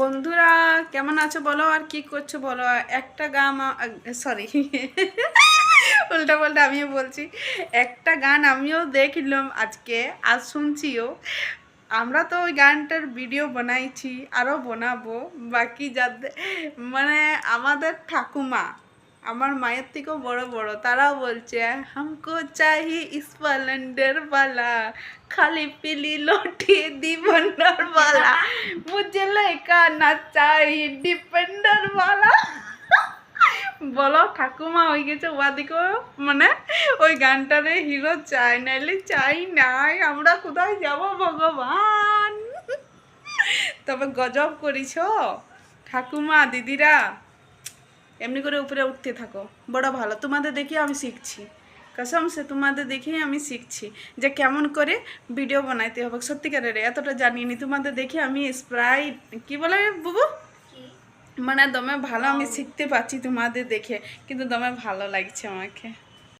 বন্ধুরা কেমন আছো বলো, আর কি করছো বলো। একটা গান, সরি উল্টা পাল্টা আমিও বলছি। একটা গান আমিও দেখলাম আজকে, আর শুনছিও। আমরা তো ওই গানটার ভিডিও বানাইছি, আরও বানাবো। বাকি যাদের মানে আমাদের ঠাকুমা, আমার মায়ের থেকেও বড় বড়, তারাও বলছে হামকো চাহি স্প্লেন্ডার वाला খালি পিলি লোটি দিবন্ডার वाला মুঝে লেকা না চাই ডিপেন্ডার वाला। বলো ঠাকুমা হয়ে গেছে ওদিকেও, মানে ওই গানটারে হিরো চাই, নাইলে চাই নাই। আমরা কোথায় যাব ভগবান। তবে গজব করিছ ঠাকুমা দিদিরা, এমনি করে উপরে উঠতে থাকো, বড় ভালো। তোমাদের দেখে আমি শিখছি, কসম সে তোমাদের দেখেই আমি শিখছি যে কেমন করে ভিডিও বানাইতে হবে। সত্যিকারের এতটা জানিনি, তোমাদের দেখে আমি স্প্রাইট কি বলে বুবু, মানে দমে ভালো আমি শিখতে পাচ্ছি তোমাদের দেখে, কিন্তু দমে ভালো লাগছে আমাকে।